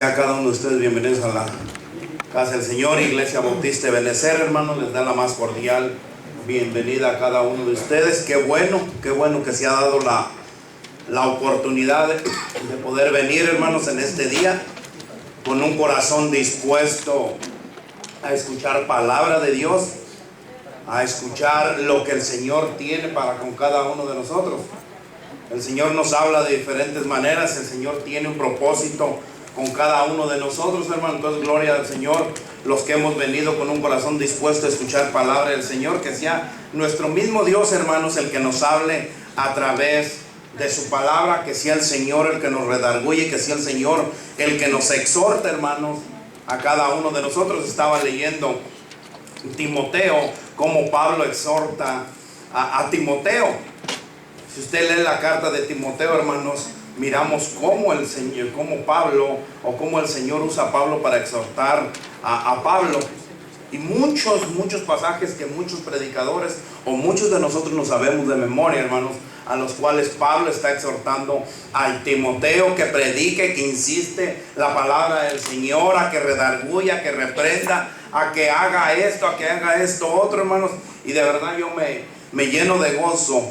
A cada uno de ustedes, bienvenidos a la casa del Señor, Iglesia Bautista de Benecer, hermanos. Les da la más cordial bienvenida a cada uno de ustedes. Qué bueno que se ha dado la oportunidad de poder venir, hermanos, en este día con un corazón dispuesto a escuchar palabra de Dios, a escuchar lo que el Señor tiene para con cada uno de nosotros. El Señor nos habla de diferentes maneras. El Señor tiene un propósito con cada uno de nosotros, hermano. Entonces, gloria al Señor, los que hemos venido con un corazón dispuesto a escuchar palabra del Señor. Que sea nuestro mismo Dios, hermanos, el que nos hable a través de su palabra. Que sea el Señor el que nos redarguye, que sea el Señor el que nos exhorta, hermanos, a cada uno de nosotros. Estaba leyendo Timoteo, como Pablo exhorta a Timoteo. Si usted lee la carta de Timoteo, hermanos, miramos cómo el Señor, cómo Pablo, o cómo el Señor usa a Pablo para exhortar a Pablo. Y muchos pasajes que muchos predicadores o muchos de nosotros no sabemos de memoria, hermanos, a los cuales Pablo está exhortando al Timoteo que predique, que insiste la palabra del Señor, a que redarguya, que reprenda, a que haga esto, otro, hermanos. Y de verdad yo me lleno de gozo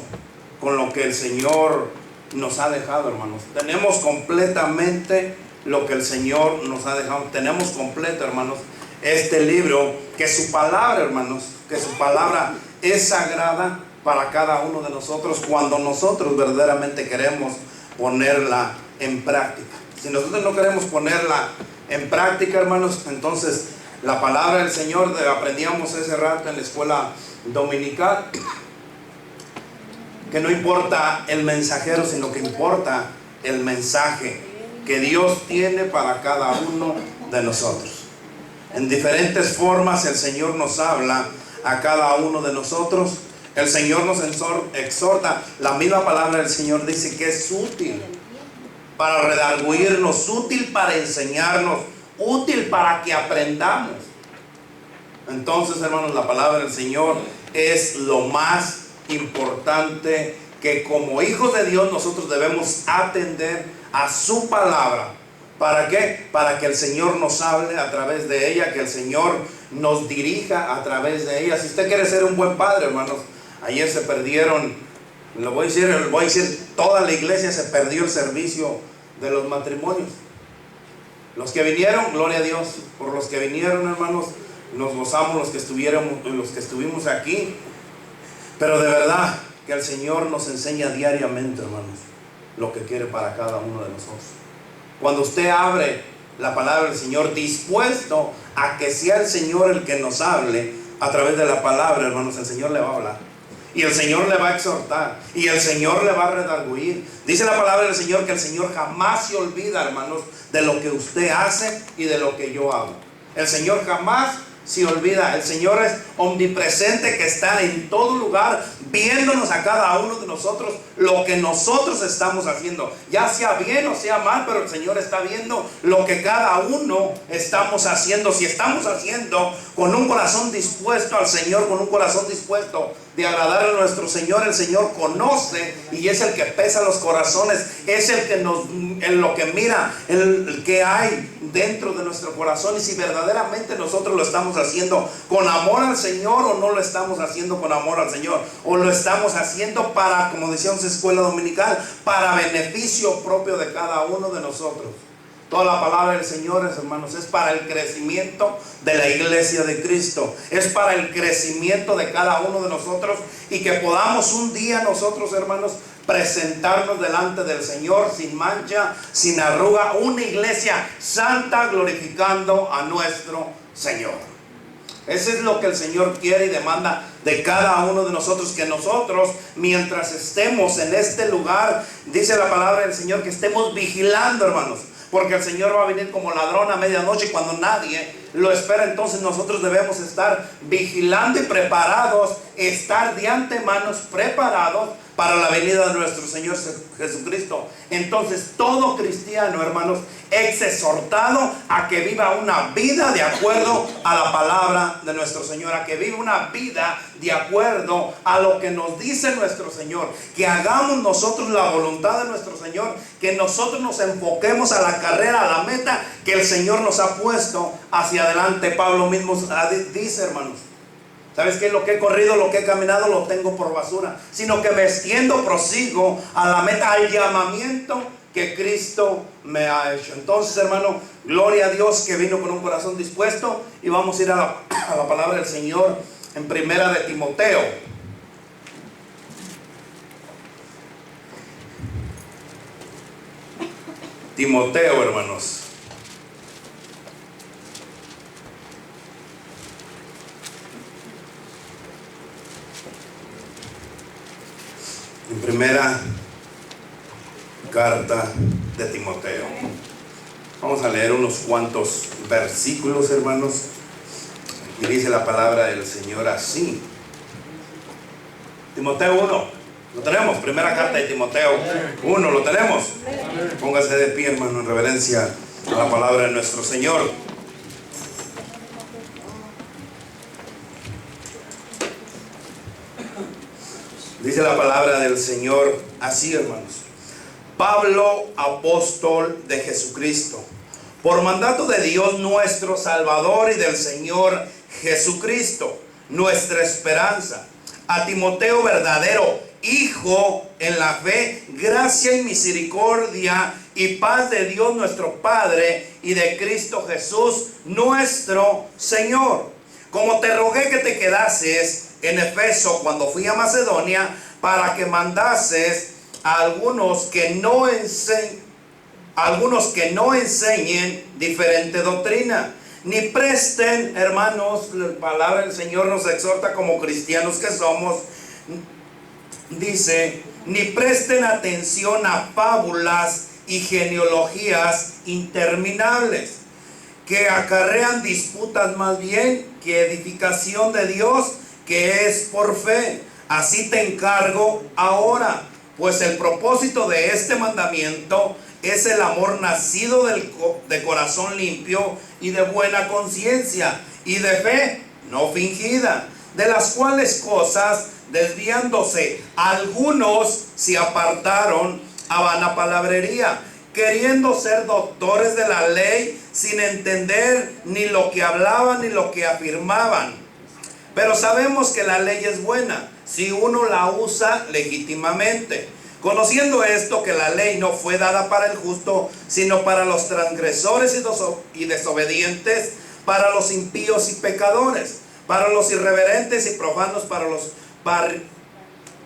con lo que el Señor nos ha dejado, hermanos. Tenemos completamente lo que el Señor nos ha dejado. Tenemos completo, hermanos, este libro, que su palabra, hermanos, que su palabra es sagrada para cada uno de nosotros cuando nosotros verdaderamente queremos ponerla en práctica. Si nosotros no queremos ponerla en práctica, hermanos, entonces la palabra del Señor, aprendíamos ese rato en la escuela dominical, que no importa el mensajero, sino que importa el mensaje que Dios tiene para cada uno de nosotros. En diferentes formas el Señor nos habla a cada uno de nosotros. El Señor nos exhorta. La misma palabra del Señor dice que es útil para redarguirnos, útil para enseñarnos, útil para que aprendamos. Entonces, hermanos, la palabra del Señor es lo más importante, que como hijos de Dios nosotros debemos atender a su palabra. ¿Para qué? Para que el Señor nos hable a través de ella, que el Señor nos dirija a través de ella. Si usted quiere ser un buen padre, hermanos, ayer se perdieron, lo voy a decir, toda la iglesia se perdió el servicio de los matrimonios. Los que vinieron, gloria a Dios por los que vinieron, hermanos. Nos gozamos los que estuvimos aquí. Pero de verdad que el Señor nos enseña diariamente, hermanos, lo que quiere para cada uno de nosotros. Cuando usted abre la palabra del Señor, dispuesto a que sea el Señor el que nos hable a través de la palabra, hermanos, el Señor le va a hablar. Y el Señor le va a exhortar. Y el Señor le va a redarguir. Dice la palabra del Señor que el Señor jamás se olvida, hermanos, de lo que usted hace y de lo que yo hago. El Señor jamás se olvida. El Señor es omnipresente, que está en todo lugar, viéndonos a cada uno de nosotros, lo que nosotros estamos haciendo, ya sea bien o sea mal, pero el Señor está viendo lo que cada uno estamos haciendo. Si estamos haciendo con un corazón dispuesto al Señor, con un corazón dispuesto de agradar a nuestro Señor, el Señor conoce y es el que pesa los corazones, es el que lo que mira, el que hay dentro de nuestro corazón, y si verdaderamente nosotros lo estamos haciendo con amor al Señor o no lo estamos haciendo con amor al Señor, o lo estamos haciendo para, como decíamos en escuela dominical, para beneficio propio de cada uno de nosotros. Toda la palabra del Señor, hermanos, es para el crecimiento de la iglesia de Cristo, es para el crecimiento de cada uno de nosotros, y que podamos un día nosotros, hermanos, presentarnos delante del Señor sin mancha, sin arruga, una iglesia santa, glorificando a nuestro Señor. Eso es lo que el Señor quiere y demanda de cada uno de nosotros, que nosotros, mientras estemos en este lugar, dice la palabra del Señor, que estemos vigilando, hermanos, porque el Señor va a venir como ladrón a medianoche cuando nadie lo espera. Entonces nosotros debemos estar vigilando y preparados estar de antemano preparados para la venida de nuestro Señor Jesucristo. Entonces todo cristiano, hermanos, es exhortado a que viva una vida de acuerdo a la palabra de nuestro Señor, a que viva una vida de acuerdo a lo que nos dice nuestro Señor, que hagamos nosotros la voluntad de nuestro Señor, que nosotros nos enfoquemos a la carrera, a la meta que el Señor nos ha puesto hacia adelante. Pablo mismo dice, hermanos, ¿sabes qué? Lo que he corrido, lo que he caminado, lo tengo por basura, sino que me extiendo, prosigo a la meta, al llamamiento que Cristo me ha hecho. Entonces, hermano, gloria a Dios que vino con un corazón dispuesto. Y vamos a ir a la palabra del Señor en primera de Timoteo. Timoteo, hermanos. En primera carta de Timoteo. Vamos a leer unos cuantos versículos, hermanos. Y dice la palabra del Señor así. Timoteo 1. ¿Lo tenemos? Primera carta de Timoteo 1. ¿Lo tenemos? Póngase de pie, hermano, en reverencia a la palabra de nuestro Señor. Dice la palabra del Señor así, hermanos. Pablo, apóstol de Jesucristo, por mandato de Dios nuestro Salvador y del Señor Jesucristo, nuestra esperanza, a Timoteo, verdadero hijo en la fe, gracia y misericordia y paz de Dios nuestro Padre y de Cristo Jesús nuestro Señor. Como te rogué que te quedases en Efeso cuando fui a Macedonia, para que mandases a algunos que no enseñen diferente doctrina, ni presten, hermanos, la palabra del Señor nos exhorta como cristianos que somos, dice, ni presten atención a fábulas y genealogías interminables, que acarrean disputas más bien que edificación de Dios, que es por fe. Así te encargo ahora, pues el propósito de este mandamiento es el amor nacido de corazón limpio y de buena conciencia y de fe no fingida, de las cuales cosas, desviándose algunos, se apartaron a vana palabrería, queriendo ser doctores de la ley, sin entender ni lo que hablaban ni lo que afirmaban. Pero sabemos que la ley es buena si uno la usa legítimamente, conociendo esto, que la ley no fue dada para el justo, sino para los transgresores y desobedientes, para los impíos y pecadores, para los irreverentes y profanos, para los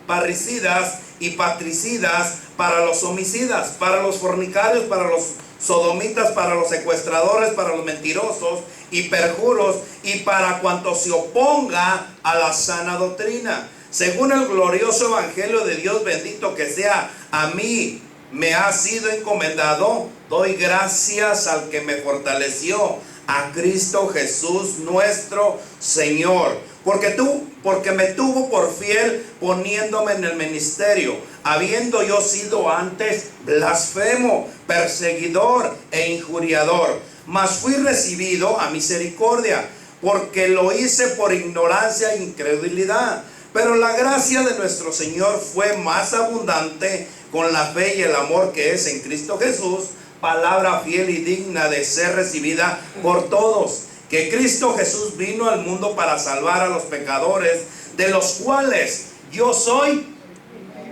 parricidas y patricidas, para los homicidas, para los fornicarios, para los sodomitas, para los secuestradores, para los mentirosos y perjuros, y para cuanto se oponga a la sana doctrina, según el glorioso evangelio de Dios bendito que sea, a mí me ha sido encomendado. Doy gracias al que me fortaleció, a Cristo Jesús nuestro Señor, porque me tuvo por fiel poniéndome en el ministerio, habiendo yo sido antes blasfemo, perseguidor e injuriador, mas fui recibido a misericordia, porque lo hice por ignorancia e incredulidad. Pero la gracia de nuestro Señor fue más abundante con la fe y el amor que es en Cristo Jesús, palabra fiel y digna de ser recibida por todos, que Cristo Jesús vino al mundo para salvar a los pecadores, de los cuales yo soy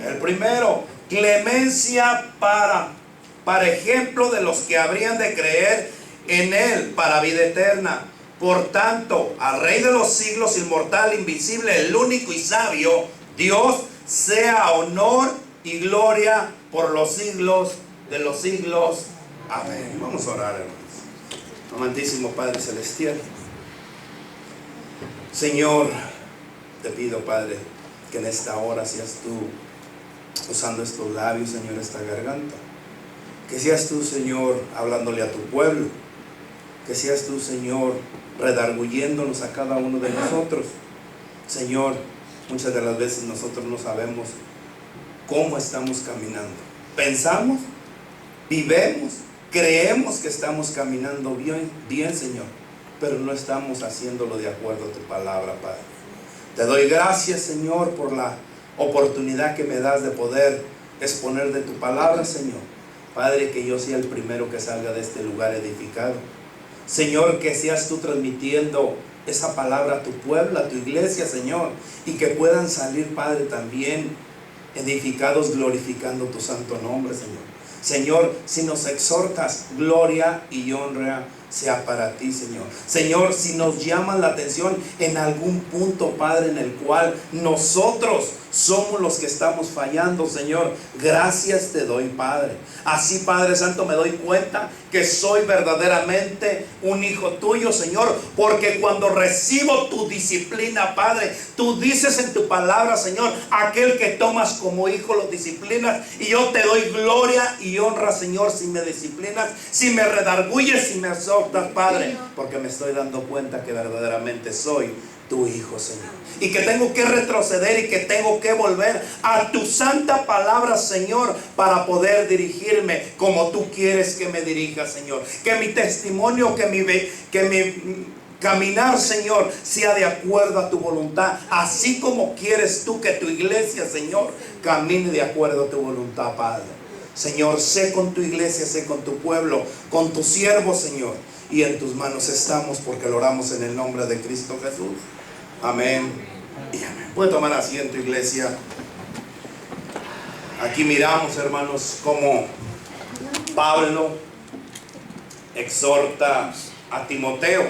el primero. Clemencia para ejemplo de los que habrían de creer en Él para vida eterna. Por tanto, al Rey de los siglos, inmortal, invisible, el único y sabio Dios, sea honor y gloria por los siglos de los siglos. Amén. Vamos a orar, hermanos. Amantísimo Padre Celestial, Señor, te pido, Padre, que en esta hora seas tú usando estos labios, Señor, esta garganta. Que seas tú, Señor, hablándole a tu pueblo. Que seas tú, Señor, redarguyéndonos a cada uno de nosotros. Señor, muchas de las veces nosotros no sabemos cómo estamos caminando. Pensamos, vivemos, creemos que estamos caminando bien, Señor, pero no estamos haciéndolo de acuerdo a tu palabra, Padre. Te doy gracias, Señor, por la oportunidad que me das de poder exponer de tu palabra, Señor. Padre, que yo sea el primero que salga de este lugar edificado. Señor, que seas tú transmitiendo esa palabra a tu pueblo, a tu iglesia, Señor, y que puedan salir, Padre, también edificados glorificando tu santo nombre, Señor. Señor, si nos exhortas, gloria y honra sea para ti, Señor. Señor, si nos llaman la atención en algún punto, Padre, en el cual nosotros somos los que estamos fallando, Señor, gracias te doy, Padre. Así, Padre Santo, me doy cuenta que soy verdaderamente un hijo tuyo, Señor, porque cuando recibo tu disciplina, Padre, tú dices en tu palabra, Señor, aquel que tomas como hijo lo disciplinas, y yo te doy gloria y honra, Señor, si me disciplinas, si me redarguyes, si me exhortas, Padre, porque me estoy dando cuenta que verdaderamente soy tu hijo, Señor, y que tengo que retroceder y que tengo que volver a tu santa palabra, Señor, para poder dirigirme como tú quieres que me dirija, Señor. Que mi testimonio, que mi caminar, Señor, sea de acuerdo a tu voluntad, así como quieres tú que tu iglesia, Señor, camine de acuerdo a tu voluntad, Padre. Señor, sé con tu iglesia, sé con tu pueblo, con tu siervo, Señor, y en tus manos estamos, porque lo oramos en el nombre de Cristo Jesús. Amén y amén. Puede tomar asiento, iglesia. Aquí miramos, hermanos, cómo Pablo exhorta a Timoteo.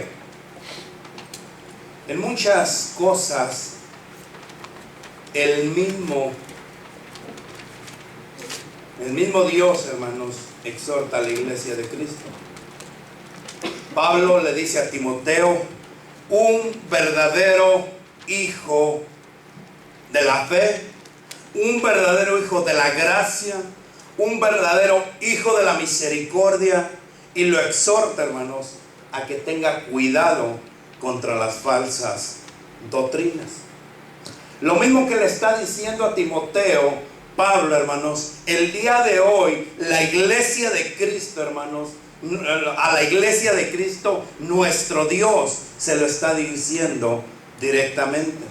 En muchas cosas, el mismo Dios, hermanos, exhorta a la iglesia de Cristo. Pablo le dice a Timoteo, un verdadero hijo de la fe, un verdadero hijo de la gracia, un verdadero hijo de la misericordia, y lo exhorta, hermanos, a que tenga cuidado contra las falsas doctrinas. Lo mismo que le está diciendo a Timoteo, Pablo, hermanos, el día de hoy, la iglesia de Cristo, hermanos, a la iglesia de Cristo, nuestro Dios se lo está diciendo directamente.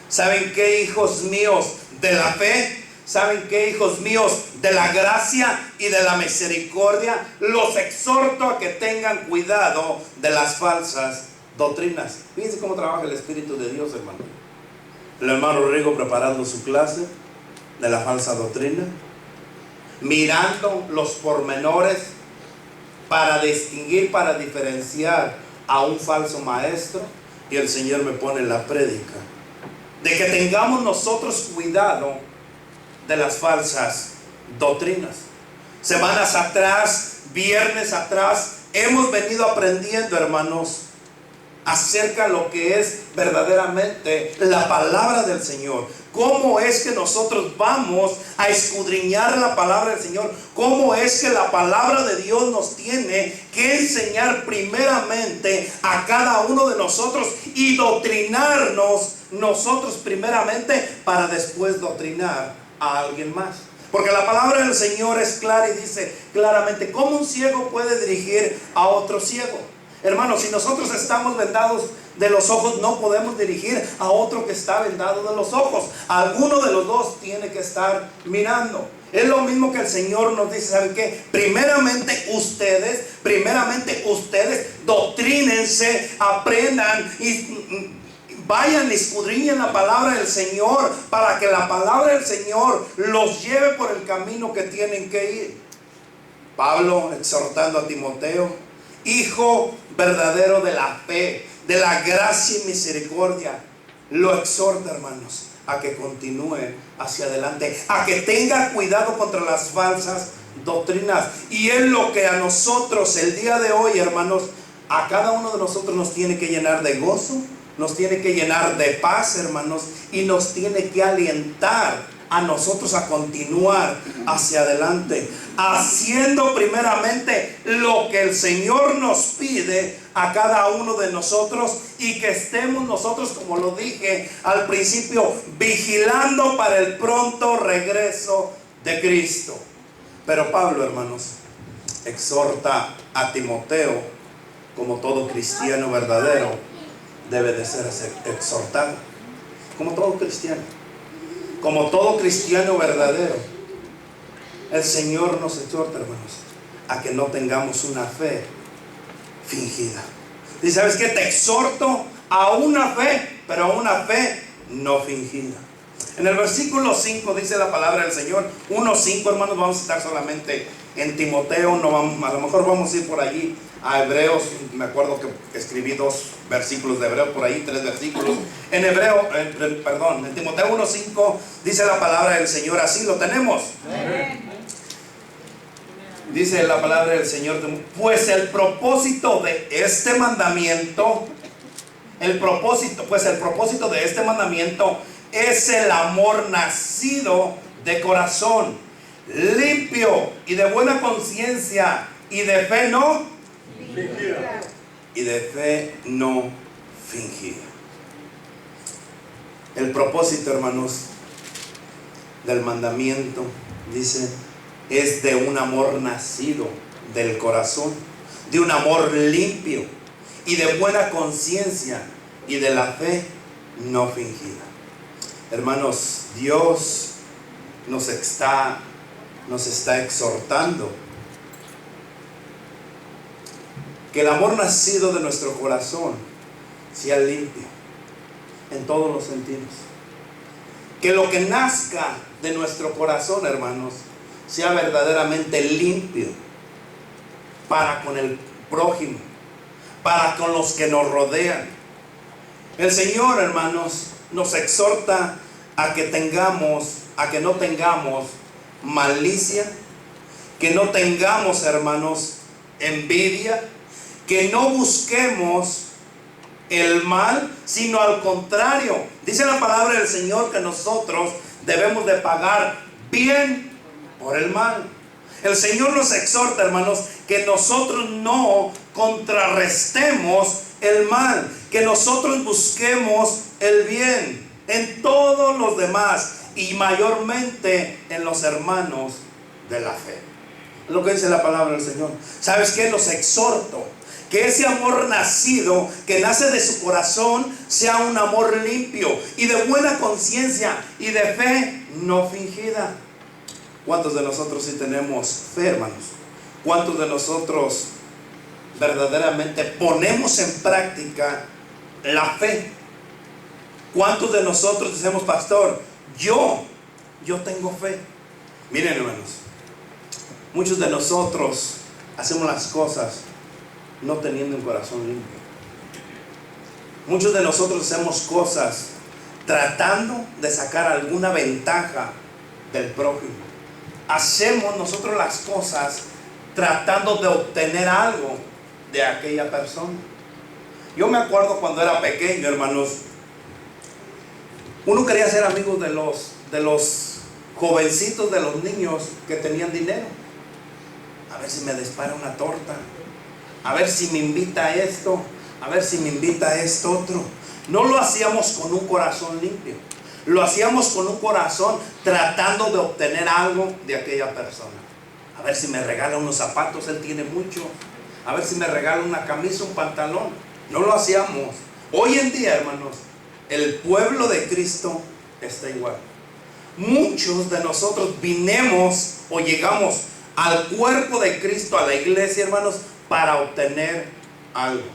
¿Saben qué, hijos míos de la fe? ¿Saben qué, hijos míos de la gracia y de la misericordia? Los exhorto a que tengan cuidado de las falsas doctrinas. Fíjense cómo trabaja el Espíritu de Dios, hermano. El hermano Rodrigo preparando su clase de la falsa doctrina, mirando los pormenores para distinguir, para diferenciar a un falso maestro, y el Señor me pone en la prédica de que tengamos nosotros cuidado de las falsas doctrinas. Semanas atrás, viernes atrás, hemos venido aprendiendo, hermanos, acerca de lo que es verdaderamente la palabra del Señor. ¿Cómo es que nosotros vamos a escudriñar la palabra del Señor? ¿Cómo es que la palabra de Dios nos tiene que enseñar primeramente a cada uno de nosotros y doctrinarnos nosotros primeramente para después doctrinar a alguien más? Porque la palabra del Señor es clara y dice claramente cómo un ciego puede dirigir a otro ciego. Hermanos, si nosotros estamos vendados de los ojos, no podemos dirigir a otro que está vendado de los ojos. Alguno de los dos tiene que estar mirando. Es lo mismo que el Señor nos dice, ¿saben qué? Primeramente ustedes doctrínense, aprendan y vayan y escudriñen la palabra del Señor, para que la palabra del Señor los lleve por el camino que tienen que ir. Pablo exhortando a Timoteo, hijo verdadero de la fe, de la gracia y misericordia, lo exhorta, hermanos, a que continúe hacia adelante, a que tenga cuidado contra las falsas doctrinas. Y es lo que a nosotros el día de hoy, hermanos, a cada uno de nosotros nos tiene que llenar de gozo, nos tiene que llenar de paz, hermanos, y nos tiene que alentar a nosotros a continuar hacia adelante. haciendo primeramente lo que el Señor nos pide a cada uno de nosotros, y que estemos nosotros, como lo dije al principio, vigilando para el pronto regreso de Cristo. Pero Pablo, hermanos, exhorta a Timoteo, como todo cristiano verdadero debe de ser exhortado, como todo cristiano verdadero. El Señor nos exhorta, hermanos, a que no tengamos una fe fingida. Y ¿sabes qué? Te exhorto a una fe, pero a una fe no fingida. En el versículo 5 dice la palabra del Señor, 1:5, hermanos. Vamos a estar solamente en Timoteo, no vamos, a lo mejor vamos a ir por allí a Hebreos. Me acuerdo que escribí 2 versículos de Hebreos por ahí, 3 versículos. En en Timoteo 1:5 dice la palabra del Señor así. ¿Lo tenemos? Dice la palabra del Señor: pues el propósito de este mandamiento, el propósito de este mandamiento es el amor nacido de corazón limpio y de buena conciencia, y de fe no fingida. El propósito, hermanos, del mandamiento, dice, es de un amor nacido del corazón, de un amor limpio y de buena conciencia, y de la fe no fingida. Hermanos, Dios nos está exhortando que el amor nacido de nuestro corazón sea limpio en todos los sentidos. Que lo que nazca de nuestro corazón, hermanos, sea verdaderamente limpio para con el prójimo, para con los que nos rodean. El Señor, hermanos, nos exhorta a que no tengamos malicia, que no tengamos, hermanos, envidia, que no busquemos el mal, sino al contrario. Dice la palabra del Señor que nosotros debemos de pagar bien por el mal. El Señor nos exhorta, hermanos, que nosotros no contrarrestemos el mal, que nosotros busquemos el bien en todos los demás, y mayormente en los hermanos de la fe. Es lo que dice la palabra del Señor. ¿Sabes qué? Los exhorto que ese amor nacido, que nace de su corazón, sea un amor limpio y de buena conciencia y de fe no fingida. ¿Cuántos de nosotros sí tenemos fe, hermanos? ¿Cuántos de nosotros verdaderamente ponemos en práctica la fe? ¿Cuántos de nosotros decimos, pastor, yo tengo fe? Miren, hermanos, muchos de nosotros hacemos las cosas no teniendo un corazón limpio. Muchos de nosotros hacemos cosas tratando de sacar alguna ventaja del prójimo. Hacemos nosotros las cosas tratando de obtener algo de aquella persona. Yo me acuerdo cuando era pequeño, hermanos, uno quería ser amigo de los jovencitos, de los niños que tenían dinero. A ver si me dispara una torta, a ver si me invita a esto, a ver si me invita a esto otro. No lo hacíamos con un corazón limpio, lo hacíamos con un corazón tratando de obtener algo de aquella persona. A ver si me regala unos zapatos, él tiene mucho. A ver si me regala una camisa, un pantalón. No lo hacíamos. Hoy en día, hermanos, el pueblo de Cristo está igual. Muchos de nosotros vinimos o llegamos al cuerpo de Cristo, a la iglesia, hermanos, para obtener algo.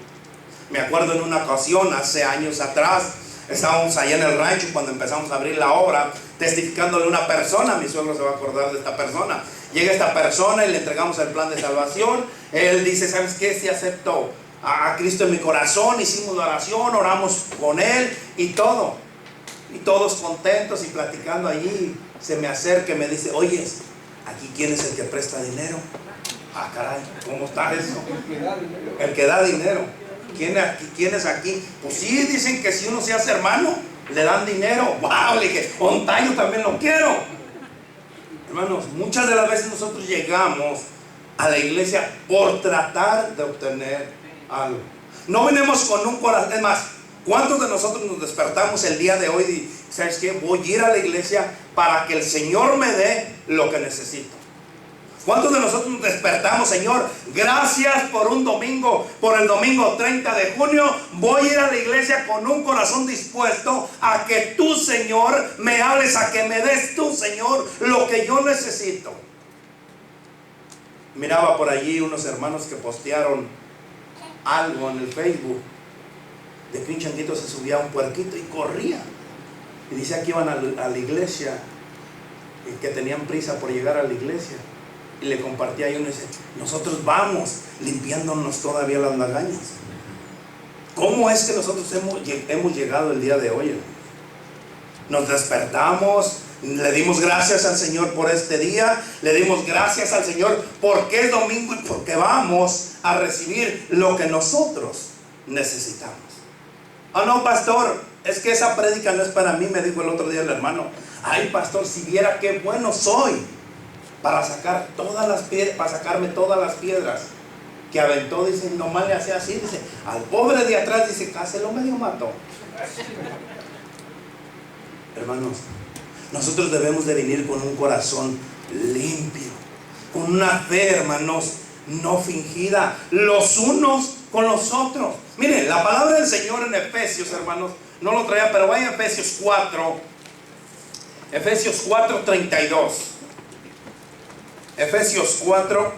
Me acuerdo en una ocasión, hace años atrás, estábamos allá en el rancho cuando empezamos a abrir la obra, testificándole a una persona. Mi suegro se va a acordar de esta persona. Llega esta persona y le entregamos el plan de salvación. Él dice, ¿sabes qué? Si acepto a Cristo en mi corazón. Hicimos la oración, oramos con él y todo. Y todos contentos y platicando allí. Se me acerca y me dice, oye, ¿aquí quién es el que presta dinero? Ah, caray, ¿cómo está eso? El que da dinero. ¿Quién es aquí? Pues sí, dicen que si uno se hace hermano, le dan dinero. Wow, le dije, ontayo también lo quiero. Hermanos, muchas de las veces nosotros llegamos a la iglesia por tratar de obtener algo. No venimos con un corazón. Es más, ¿cuántos de nosotros nos despertamos el día de hoy y sabes qué? Voy a ir a la iglesia para que el Señor me dé lo que necesito? ¿Cuántos de nosotros nos despertamos, Señor? Gracias por un domingo, por el domingo 30 de junio. Voy a ir a la iglesia con un corazón dispuesto a que tú, Señor, me hables, a que me des tú, Señor, lo que yo necesito. Miraba por allí unos hermanos que postearon algo en el Facebook de que un changuito se subía a un puerquito y corría. Y decía que iban a la iglesia y que tenían prisa por llegar a la iglesia. Y le compartía y uno dice, nosotros vamos limpiándonos todavía las lagañas. ¿Cómo es que nosotros hemos llegado el día de hoy? Nos despertamos, le dimos gracias al Señor por este día, le dimos gracias al Señor porque es domingo y porque vamos a recibir lo que nosotros necesitamos. Oh no, pastor, es que esa prédica no es para mí, me dijo el otro día el hermano. Ay, pastor, si viera qué bueno soy para sacar todas las piedras, para sacarme todas las piedras que aventó. Dice, nomás le hacía así, dice, al pobre de atrás, dice, casi lo medio mató. Hermanos, nosotros debemos de venir con un corazón limpio, con una fe, hermanos, no fingida, los unos con los otros. Miren, la palabra del Señor en Efesios, hermanos, no lo traía, pero vaya a Efesios 4, Efesios 4:32. Efesios 4.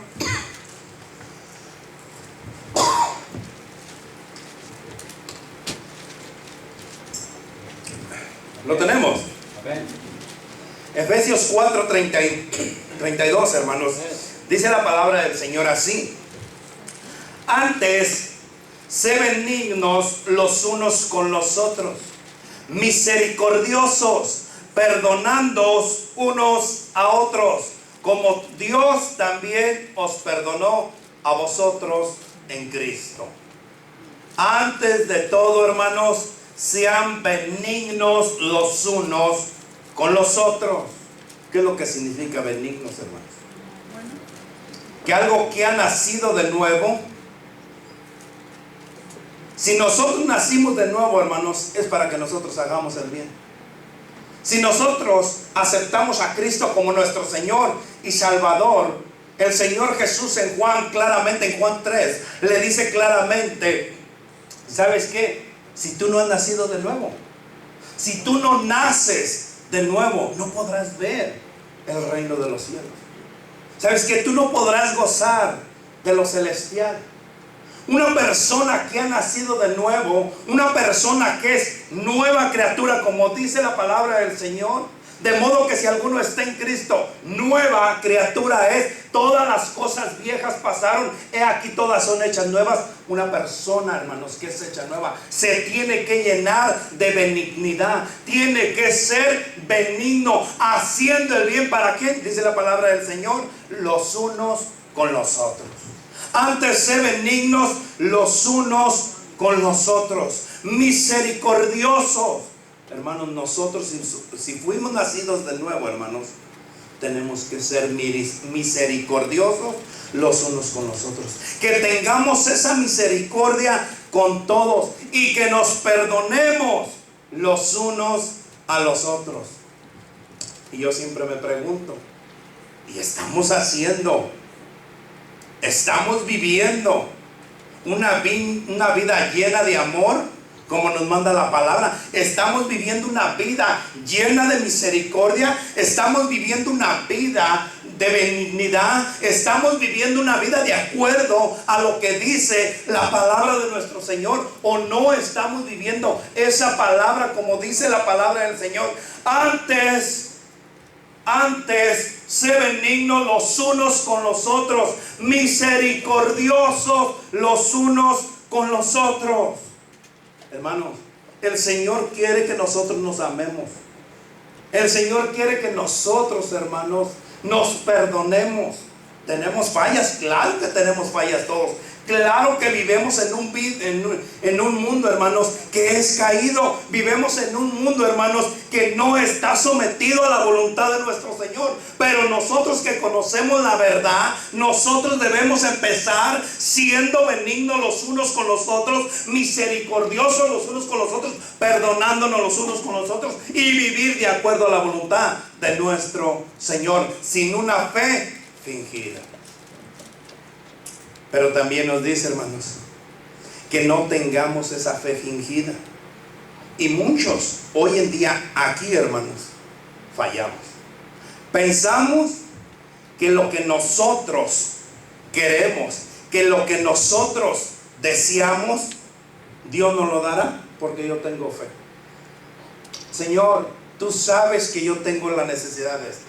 ¿Lo tenemos? Efesios 4:32, hermanos. Dice la palabra del Señor así: antes, sé benignos los unos con los otros, misericordiosos, perdonándoos unos a otros, como Dios también os perdonó a vosotros en Cristo. Antes de todo, hermanos, sean benignos los unos con los otros. ¿Qué es lo que significa benignos, hermanos? Que algo que ha nacido de nuevo. Si nosotros nacimos de nuevo, hermanos, es para que nosotros hagamos el bien. Si nosotros aceptamos a Cristo como nuestro Señor y Salvador, el Señor Jesús en Juan, claramente en Juan 3, le dice claramente, ¿sabes qué? Si tú no has nacido de nuevo, si tú no naces de nuevo, no podrás ver el reino de los cielos. ¿Sabes qué? Tú no podrás gozar de lo celestial. Una persona que ha nacido de nuevo, una persona que es nueva criatura, como dice la palabra del Señor, de modo que si alguno está en Cristo, nueva criatura es. Todas las cosas viejas pasaron, he aquí todas son hechas nuevas. Una persona, hermanos, que es hecha nueva, se tiene que llenar de benignidad, tiene que ser benigno, haciendo el bien. ¿Para quién? Dice la palabra del Señor, los unos con los otros. Antes, sé benignos los unos con los otros, misericordiosos. Hermanos, nosotros si fuimos nacidos de nuevo, hermanos, tenemos que ser misericordiosos los unos con los otros. Que tengamos esa misericordia con todos y que nos perdonemos los unos a los otros. Y yo siempre me pregunto, ¿y estamos viviendo una vida llena de amor, como nos manda la palabra? Estamos viviendo una vida llena de misericordia, estamos viviendo una vida de benignidad, estamos viviendo una vida de acuerdo a lo que dice la palabra de nuestro Señor, o no estamos viviendo esa palabra como dice la palabra del Señor. Antes, sé benignos los unos con los otros, misericordiosos los unos con los otros. Hermanos, el Señor quiere que nosotros nos amemos. El Señor quiere que nosotros, hermanos, nos perdonemos. ¿Tenemos fallas? Claro que tenemos fallas todos. Claro que vivimos en un mundo, hermanos, que es caído. Vivimos en un mundo, hermanos, que no está sometido a la voluntad de nuestro Señor. Pero nosotros que conocemos la verdad, nosotros debemos empezar siendo benignos los unos con los otros, misericordiosos los unos con los otros, perdonándonos los unos con los otros y vivir de acuerdo a la voluntad de nuestro Señor, sin una fe fingida. Pero también nos dice, hermanos, que no tengamos esa fe fingida. Y muchos hoy en día aquí, hermanos, fallamos. Pensamos que lo que nosotros queremos, que lo que nosotros deseamos, Dios nos lo dará porque yo tengo fe. Señor, tú sabes que yo tengo la necesidad de esto.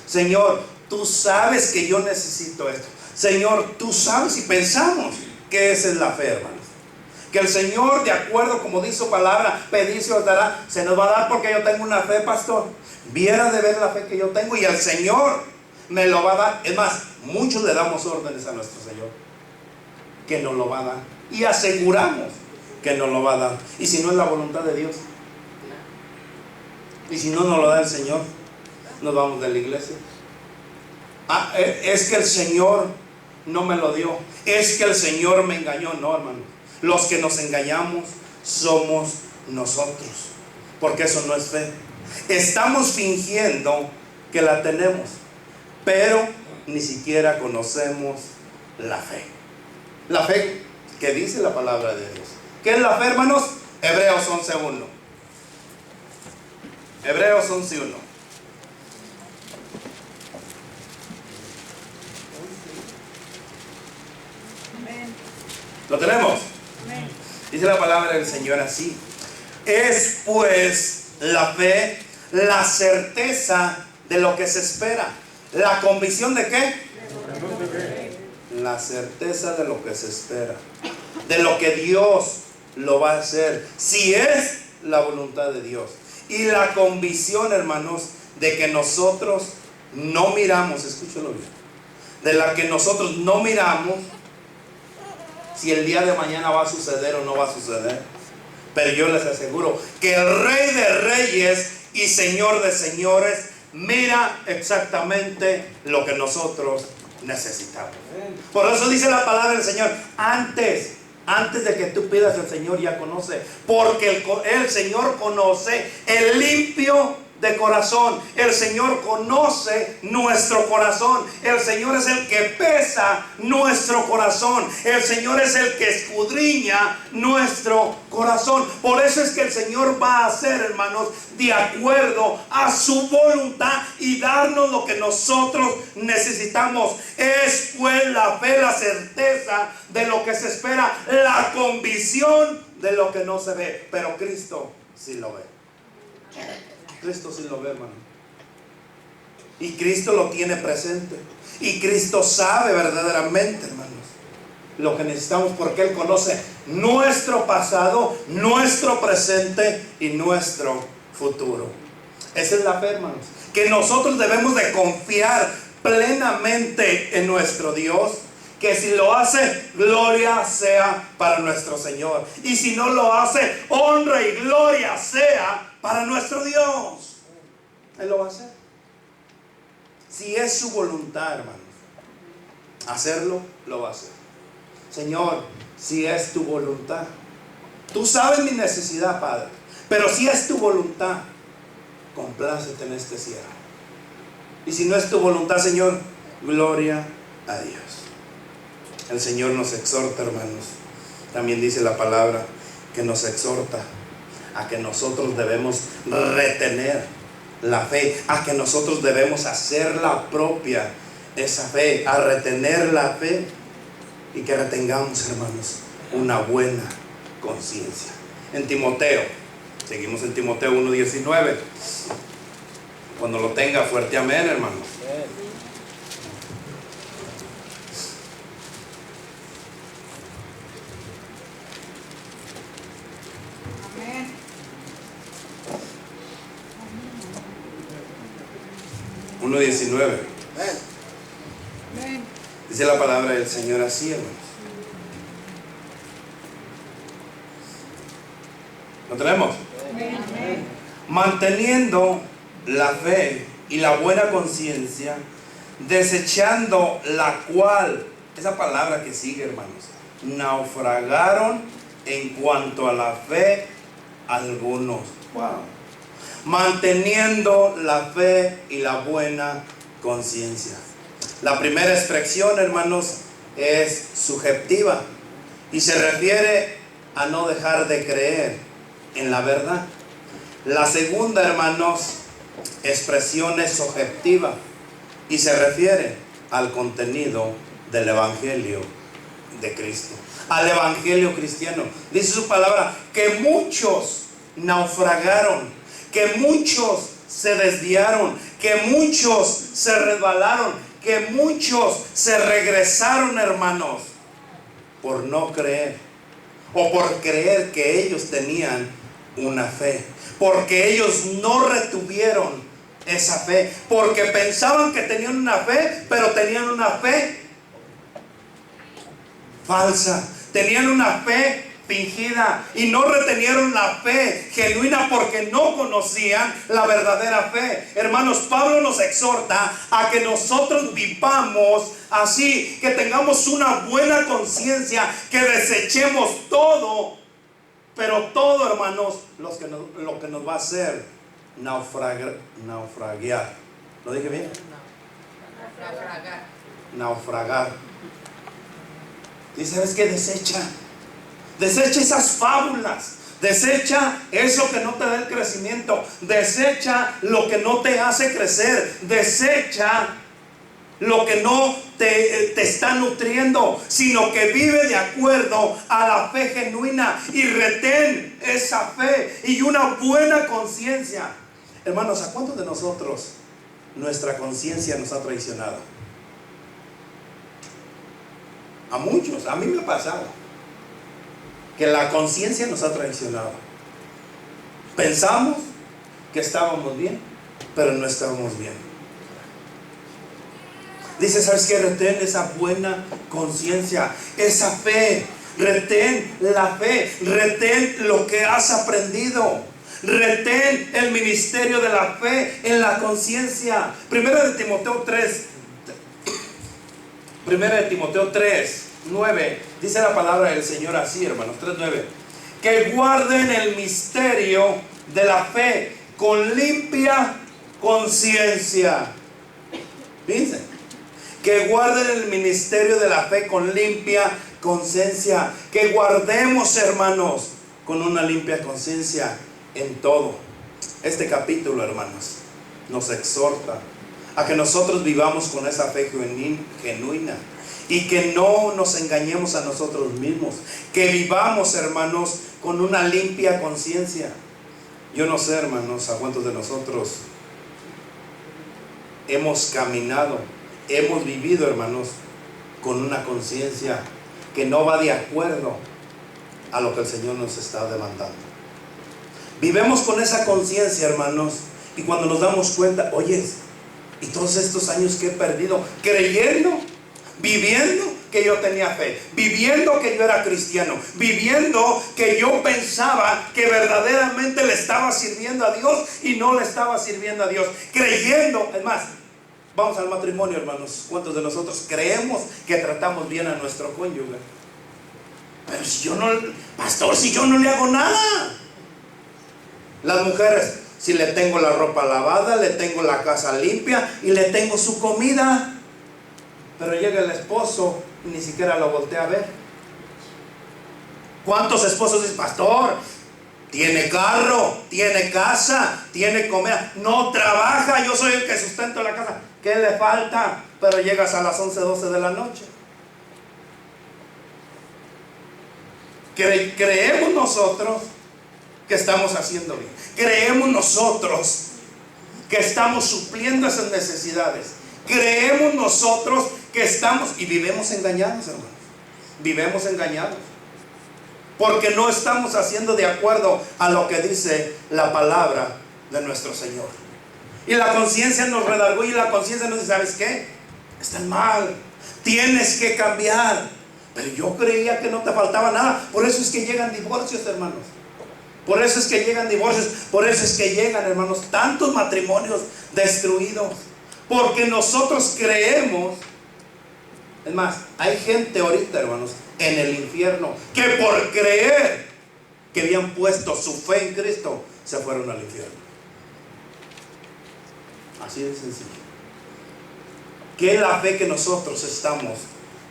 Señor, tú sabes que yo necesito esto. Señor, tú sabes, y pensamos que esa es la fe, hermanos. Que el Señor, de acuerdo como dice su palabra, pedir se os dará. Se nos va a dar porque yo tengo una fe, pastor. Viera de ver la fe que yo tengo y el Señor me lo va a dar. Es más, muchos le damos órdenes a nuestro Señor que nos lo va a dar. Y aseguramos que nos lo va a dar. Y si no es la voluntad de Dios, y si no nos lo da el Señor, nos vamos de la iglesia. Es que el Señor no me lo dio, es que el Señor me engañó. No, hermano, los que nos engañamos somos nosotros, porque eso no es fe. Estamos fingiendo que la tenemos, pero ni siquiera conocemos la fe. La fe que dice la palabra de Dios. ¿Qué es la fe, hermanos? Hebreos 11:1. Hebreos 11:1. ¿Lo tenemos? Amén. Dice la palabra del Señor así: es pues la fe, la certeza de lo que se espera. ¿La convicción de qué? La certeza de lo que se espera, de lo que Dios lo va a hacer, si es la voluntad de Dios. Y la convicción, hermanos, de que nosotros no miramos, escúchalo bien, de la que nosotros no miramos si el día de mañana va a suceder o no va a suceder. Pero yo les aseguro que el Rey de Reyes y Señor de Señores mira exactamente lo que nosotros necesitamos. Por eso dice la palabra del Señor: antes de que tú pidas, el Señor ya conoce. Porque el Señor conoce el limpio de corazón. El Señor conoce nuestro corazón. El Señor es el que pesa nuestro corazón. El Señor es el que escudriña nuestro corazón. Por eso es que el Señor va a hacer, hermanos, de acuerdo a su voluntad y darnos lo que nosotros necesitamos. Es pues la fe, la certeza de lo que se espera, la convicción de lo que no se ve. Pero Cristo sí lo ve. Cristo sí lo ve, hermano. Y Cristo lo tiene presente. Y Cristo sabe verdaderamente, hermanos, lo que necesitamos, porque Él conoce nuestro pasado, nuestro presente y nuestro futuro. Esa es la fe, hermanos, que nosotros debemos de confiar plenamente en nuestro Dios. Que si lo hace, gloria sea para nuestro Señor. Y si no lo hace, honra y gloria sea para nuestro Dios. Él lo va a hacer. Si es su voluntad, hermanos, hacerlo, lo va a hacer. Señor, si es tu voluntad. Tú sabes mi necesidad, Padre, pero si es tu voluntad, complácete en este siervo. Y si no es tu voluntad, Señor, gloria a Dios. El Señor nos exhorta, hermanos. También dice la palabra que nos exhorta a que nosotros debemos retener la fe, a que nosotros debemos hacerla propia, esa fe, a retener la fe, y que retengamos, hermanos, una buena conciencia. En Timoteo, seguimos en Timoteo 1:19. Cuando lo tenga, fuerte amén, hermanos. Amén. 1:19. Dice la palabra del Señor así, hermanos: ¿Lo tenemos? Manteniendo la fe y la buena conciencia, desechando la cual, esa palabra que sigue, hermanos, naufragaron en cuanto a la fe algunos. Wow. Manteniendo la fe y la buena conciencia. La primera expresión, hermanos, es subjetiva y se refiere a no dejar de creer en la verdad. La segunda, hermanos, expresión es objetiva y se refiere al contenido del evangelio de Cristo, al evangelio cristiano. Dice su palabra que muchos naufragaron, que muchos se desviaron, que muchos se resbalaron, que muchos se regresaron, hermanos, por no creer o por creer que ellos tenían una fe, porque ellos no retuvieron esa fe, porque pensaban que tenían una fe, pero tenían una fe falsa, tenían una fe fingida y no retenieron la fe genuina porque no conocían la verdadera fe. Hermanos, Pablo nos exhorta a que nosotros vivamos así, que tengamos una buena conciencia, que desechemos todo, pero todo, hermanos, lo que nos va a hacer naufragar. ¿Lo dije bien? Naufragar. Y sabes que desecha esas fábulas, desecha eso que no te da el crecimiento, desecha lo que no te hace crecer, desecha lo que no te está nutriendo, sino que vive de acuerdo a la fe genuina y retén esa fe y una buena conciencia. Hermanos, ¿a cuántos de nosotros nuestra conciencia nos ha traicionado? A muchos, a mí me ha pasado que la conciencia nos ha traicionado. Pensamos que estábamos bien, pero no estábamos bien. Dice, ¿sabes qué? Retén esa buena conciencia, esa fe. Retén la fe, retén lo que has aprendido, retén el ministerio de la fe en la conciencia. Primera de Timoteo 3:9 dice la palabra del Señor así, hermanos. 3:9, que guarden el misterio de la fe con limpia conciencia. Fíjense, que guarden el ministerio de la fe con limpia conciencia, que guardemos, hermanos, con una limpia conciencia en todo. Este capítulo, hermanos, nos exhorta a que nosotros vivamos con esa fe genuina y que no nos engañemos a nosotros mismos, que vivamos, hermanos, con una limpia conciencia. Yo no sé, hermanos, a cuántos de nosotros hemos caminado, hemos vivido, hermanos, con una conciencia que no va de acuerdo a lo que el Señor nos está demandando. Vivemos con esa conciencia, hermanos, y cuando nos damos cuenta, oye, y todos estos años que he perdido creyendo, viviendo que yo tenía fe, viviendo que yo era cristiano, viviendo que yo pensaba que verdaderamente le estaba sirviendo a Dios y no le estaba sirviendo a Dios, creyendo, es más, vamos al matrimonio, hermanos, ¿cuántos de nosotros creemos que tratamos bien a nuestro cónyuge? Pero si yo no, pastor, si yo no le hago nada. Las mujeres, si le tengo la ropa lavada, le tengo la casa limpia y le tengo su comida, pero llega el esposo y ni siquiera lo voltea a ver. ¿Cuántos esposos dicen, pastor, tiene carro, tiene casa, tiene comida, no trabaja, yo soy el que sustento la casa? ¿Qué le falta? Pero llegas a las 11, 12 de la noche. Creemos nosotros que estamos haciendo bien, creemos nosotros que estamos supliendo esas necesidades, creemos nosotros que estamos, y vivimos engañados, hermanos, vivimos engañados, porque no estamos haciendo de acuerdo a lo que dice la palabra de nuestro Señor. Y la conciencia nos redarguye, y la conciencia nos dice, ¿sabes qué? Estás mal, tienes que cambiar. Pero yo creía que no te faltaba nada. Por eso es que llegan divorcios, hermanos. Por eso es que llegan divorcios, por eso es que llegan, hermanos, tantos matrimonios destruidos. Porque nosotros creemos. Es más, hay gente ahorita, hermanos, en el infierno, que por creer que habían puesto su fe en Cristo, se fueron al infierno. Así de sencillo. ¿Qué es la fe que nosotros estamos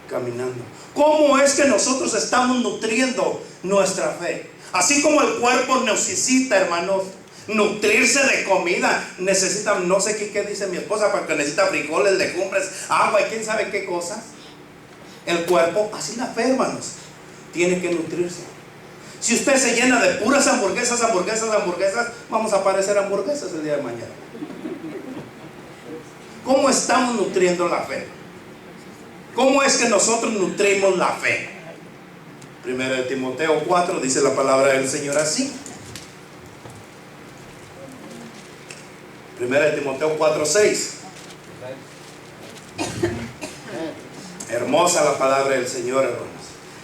caminando? ¿Cómo es que nosotros estamos nutriendo nuestra fe? Así como el cuerpo necesita, hermanos, nutrirse de comida, necesita, no sé qué dice mi esposa, porque necesita frijoles, legumbres, agua y quién sabe qué cosas. El cuerpo, así la fe, hermanos, tiene que nutrirse. Si usted se llena de puras hamburguesas, vamos a parecer hamburguesas el día de mañana. ¿Cómo estamos nutriendo la fe? ¿Cómo es que nosotros nutrimos la fe? Primero de Timoteo 4 dice la palabra del Señor así. Primero de Timoteo 4:6. Hermosa la palabra del Señor, hermanos.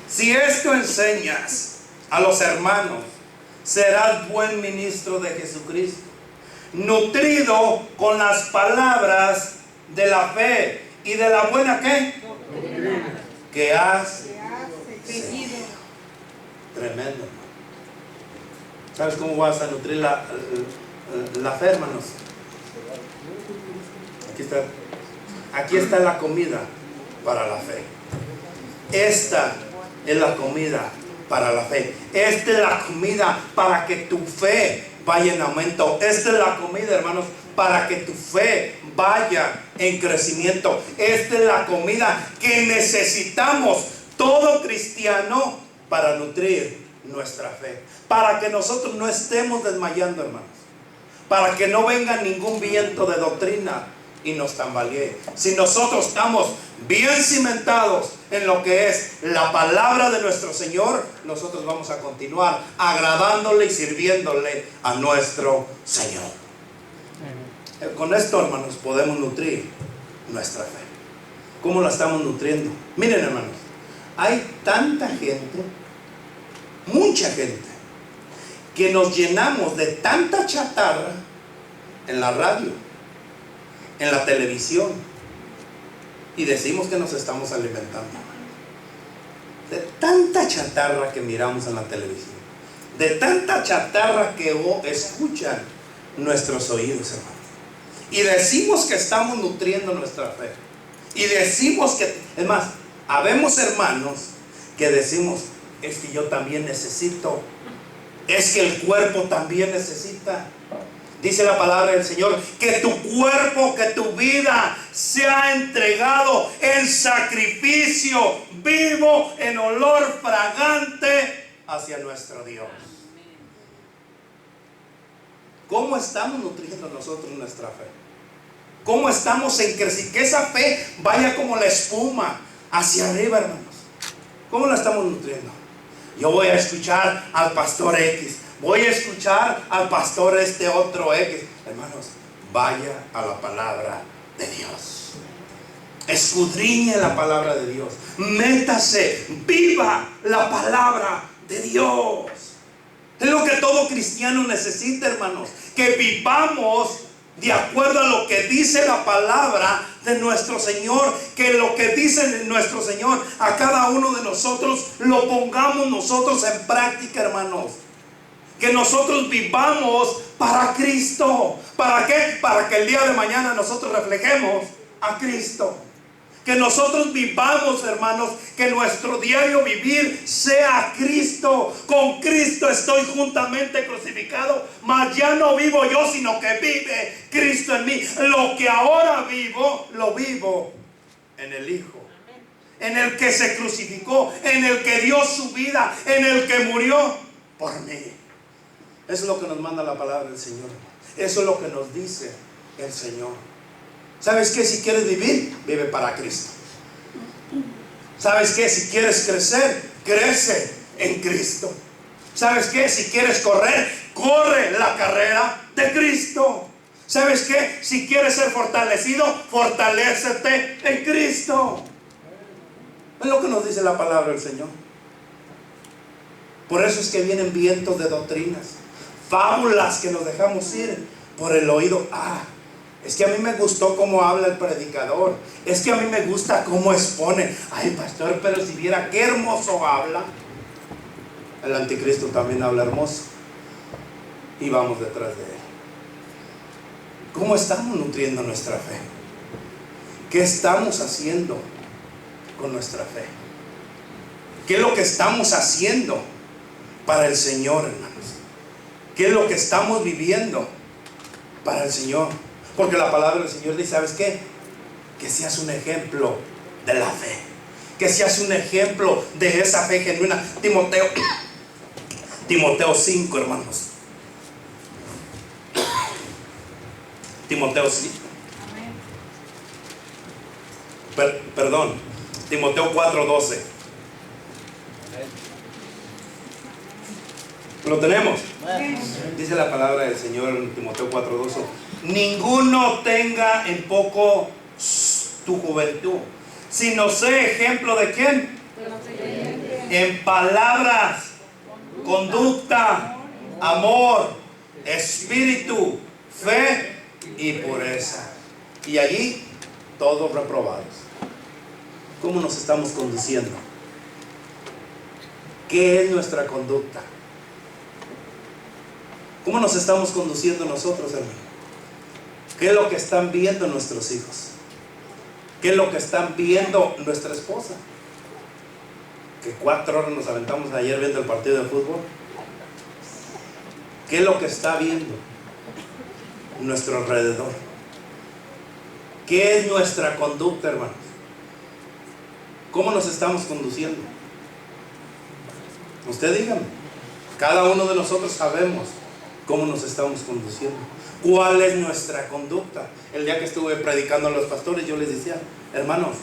Si esto enseñas a los hermanos, serás buen ministro de Jesucristo, nutrido con las palabras de la fe y de la buena ¿qué? Que has seguido. Tremendo, hermano. ¿Sabes cómo vas a nutrir la fe, hermanos? Aquí está la comida para la fe. Esta es la comida para la fe. Esta es la comida para que tu fe vaya en aumento. Esta es la comida, hermanos, para que tu fe vaya en crecimiento. Esta es la comida que necesitamos todo cristiano para nutrir nuestra fe, para que nosotros no estemos desmayando, hermanos, para que no venga ningún viento de doctrina y nos tambalee. Si nosotros estamos bien cimentados en lo que es la palabra de nuestro Señor, nosotros vamos a continuar agradándole y sirviéndole a nuestro Señor. Con esto, hermanos, podemos nutrir nuestra fe. ¿Cómo la estamos nutriendo? Miren, hermanos, hay tanta gente, mucha gente, que nos llenamos de tanta chatarra en la radio, en la televisión, y decimos que nos estamos alimentando de tanta chatarra que miramos en la televisión, de tanta chatarra que escuchan nuestros oídos, hermanos, y decimos que estamos nutriendo nuestra fe, y decimos que, es más, habemos hermanos que decimos, es que yo también necesito, es que el cuerpo también necesita. Dice la palabra del Señor, que tu cuerpo, que tu vida sea entregado en sacrificio vivo, en olor fragante hacia nuestro Dios. ¿Cómo estamos nutriendo nosotros nuestra fe? ¿Cómo estamos en crecer? Que esa fe vaya como la espuma hacia arriba, hermanos. ¿Cómo la estamos nutriendo? Yo voy a escuchar al pastor X, voy a escuchar al pastor este otro X. Hermanos, vaya a la palabra de Dios. Escudriñe la palabra de Dios. Métase, viva la palabra de Dios. Es lo que todo cristiano necesita, hermanos. Que vivamos de acuerdo a lo que dice la palabra de nuestro Señor. Que lo que dice nuestro Señor a cada uno de nosotros lo pongamos nosotros en práctica, hermanos. Que nosotros vivamos para Cristo. ¿Para qué? Para que el día de mañana nosotros reflejemos a Cristo. Que nosotros vivamos, hermanos, que nuestro diario vivir sea Cristo. Con Cristo estoy juntamente crucificado, mas ya no vivo yo, sino que vive Cristo en mí. Lo que ahora vivo, lo vivo en el Hijo, en el que se crucificó, en el que dio su vida, en el que murió por mí. Eso es lo que nos manda la palabra del Señor. Eso es lo que nos dice el Señor. ¿Sabes qué? Si quieres vivir, vive para Cristo. ¿Sabes qué? Si quieres crecer, crece en Cristo. ¿Sabes qué? Si quieres correr, corre la carrera de Cristo. ¿Sabes qué? Si quieres ser fortalecido, fortalécete en Cristo. Es lo que nos dice la palabra del Señor. Por eso es que vienen vientos de doctrinas, fábulas que nos dejamos ir por el oído. Es que a mí me gustó cómo habla el predicador. Es que a mí me gusta cómo expone. Ay, pastor, pero si viera qué hermoso habla. El anticristo también habla hermoso. Y vamos detrás de él. ¿Cómo estamos nutriendo nuestra fe? ¿Qué estamos haciendo con nuestra fe? ¿Qué es lo que estamos haciendo para el Señor, hermanos? ¿Qué es lo que estamos viviendo para el Señor? Porque la palabra del Señor dice, ¿sabes qué? Que seas un ejemplo de la fe. Que seas un ejemplo de esa fe genuina. Timoteo 5, hermanos. Timoteo 5. Perdón. Timoteo 4:12. ¿Lo tenemos? Dice la palabra del Señor en Timoteo 4:12. Ninguno tenga en poco tu juventud, sino sé ejemplo de quién. En palabras, conducta, amor, espíritu, fe y pureza. Y allí todos reprobados. ¿Cómo nos estamos conduciendo? ¿Qué es nuestra conducta? ¿Cómo nos estamos conduciendo nosotros, hermano? ¿Qué es lo que están viendo nuestros hijos? ¿Qué es lo que están viendo nuestra esposa? Que 4 horas nos aventamos ayer viendo el partido de fútbol. ¿Qué es lo que está viendo nuestro alrededor? ¿Qué es nuestra conducta, hermanos? ¿Cómo nos estamos conduciendo? Usted dígame. Cada uno de nosotros sabemos cómo nos estamos conduciendo. ¿Cuál es nuestra conducta? El día que estuve predicando a los pastores, yo les decía, hermanos,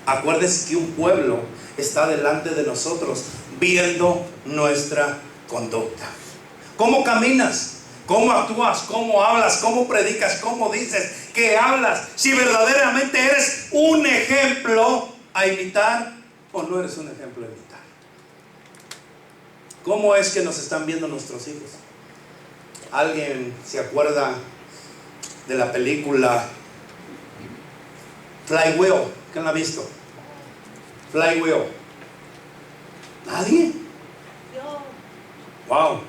acuérdense que un pueblo está delante de nosotros viendo nuestra conducta. ¿Cómo caminas? ¿Cómo actúas? ¿Cómo hablas? ¿Cómo predicas? ¿Cómo dices? ¿Qué hablas? Si verdaderamente eres un ejemplo a imitar o no eres un ejemplo a imitar. ¿Cómo es que nos están viendo nuestros hijos? ¿Alguien se acuerda de la película Flywheel? ¿Quién la ha visto? Flywheel. ¿Nadie? Wow.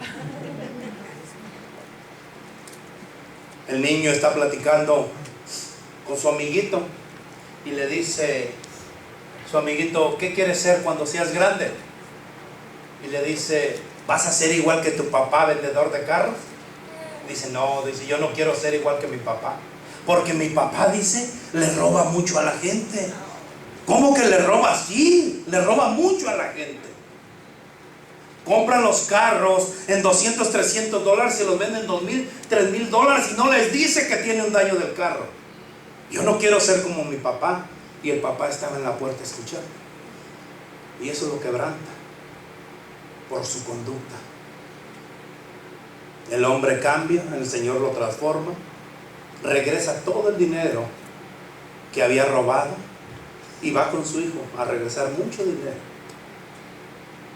El niño está platicando con su amiguito y le dice su amiguito, ¿qué quieres ser cuando seas grande? Y le dice, ¿vas a ser igual que tu papá, vendedor de carros? Dice, no, dice, yo no quiero ser igual que mi papá, porque mi papá, dice, le roba mucho a la gente. ¿Cómo que le roba? Sí, le roba mucho a la gente. Compran los carros en $200, $300 y los venden en $2,000, $3,000 y no les dice que tiene un daño del carro. Yo no quiero ser como mi papá. Y el papá estaba en la puerta escuchando. Y eso lo quebranta por su conducta. El hombre cambia, el Señor lo transforma, regresa todo el dinero que había robado y va con su hijo a regresar mucho dinero.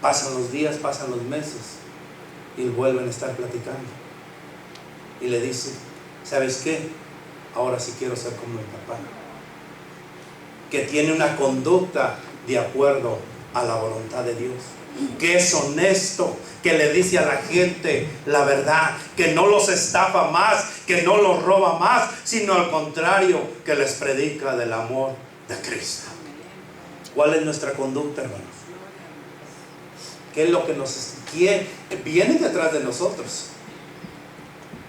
Pasan los días, pasan los meses y vuelven a estar platicando. Y le dice, ¿sabes qué? Ahora sí quiero ser como mi papá, que tiene una conducta de acuerdo a la voluntad de Dios, que es honesto, que le dice a la gente la verdad, que no los estafa más, que no los roba más, sino al contrario, que les predica del amor de Cristo. ¿Cuál es nuestra conducta, hermanos? ¿Qué es lo que vienen detrás de nosotros?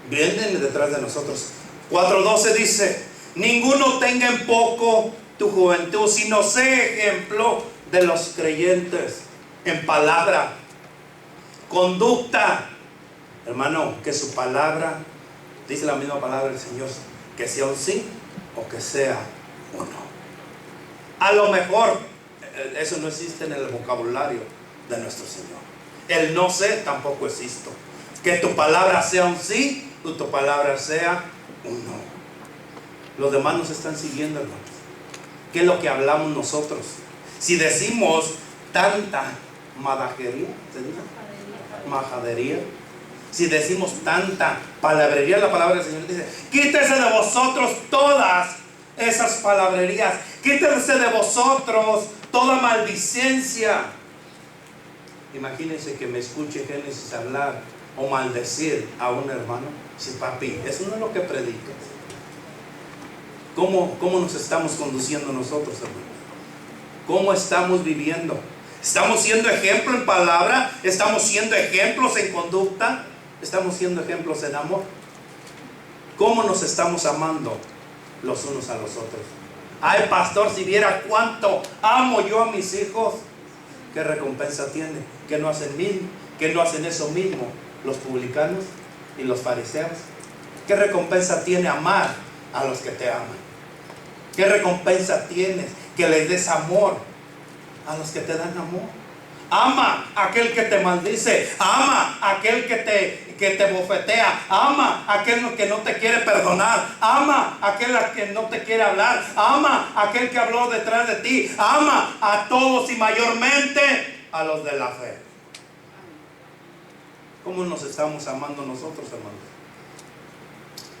Vienen detrás de nosotros. 4:12 dice, ninguno tenga en poco tu juventud, sino sé ejemplo de los creyentes en palabra, conducta. Hermano, que su palabra, dice la misma palabra del Señor, que sea un sí o que sea un no. A lo mejor eso no existe en el vocabulario de nuestro Señor. El no sé tampoco existe. Que tu palabra sea un sí o tu palabra sea un no. Los demás nos están siguiendo, hermanos. ¿Qué es lo que hablamos nosotros? Si decimos tanta madajería, majadería, si decimos tanta palabrería, la palabra del Señor dice: quítese de vosotros todas esas palabrerías, quítese de vosotros toda maldicencia. Imagínense que me escuche Génesis hablar o maldecir a un hermano. Sí, papi, eso no es lo que predicas. ¿Cómo nos estamos conduciendo nosotros, hermanos? ¿Cómo estamos viviendo? ¿Estamos siendo ejemplo en palabra? ¿Estamos siendo ejemplos en conducta? ¿Estamos siendo ejemplos en amor? ¿Cómo nos estamos amando los unos a los otros? Ay, pastor, si viera cuánto amo yo a mis hijos. ¿Qué recompensa tiene? ¿Que no hacen eso mismo los publicanos y los fariseos? ¿Qué recompensa tiene amar a los que te aman? ¿Qué recompensa tienes que les des amor a los que te dan amor? Ama a aquel que te maldice, ama a aquel que te bofetea, ama a aquel que no te quiere perdonar, ama a aquel que no te quiere hablar, ama a aquel que habló detrás de ti, ama a todos y mayormente a los de la fe. ¿Cómo nos estamos amando nosotros, hermanos?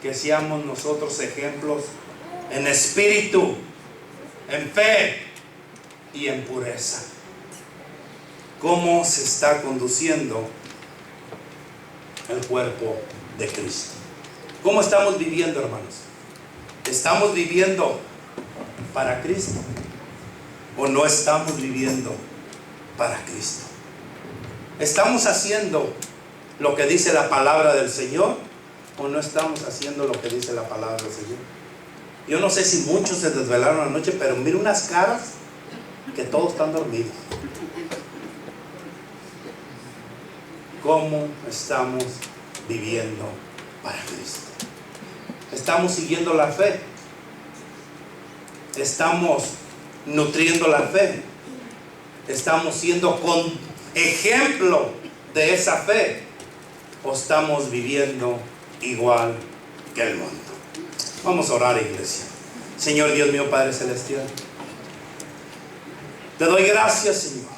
Que seamos nosotros ejemplos en espíritu, en fe y en pureza. ¿Cómo se está conduciendo el cuerpo de Cristo? ¿Cómo estamos viviendo, hermanos? ¿Estamos viviendo para Cristo o no estamos viviendo para Cristo? ¿Estamos haciendo lo que dice la palabra del Señor o no estamos haciendo lo que dice la palabra del Señor? Yo no sé si muchos se desvelaron anoche, pero miro unas caras que todos están dormidos. ¿Cómo estamos viviendo para Cristo? ¿Estamos siguiendo la fe? ¿Estamos nutriendo la fe? ¿Estamos siendo con ejemplo de esa fe? ¿O estamos viviendo igual que el mundo? Vamos a orar, iglesia. Señor Dios mío, Padre Celestial, te doy gracias, Señor,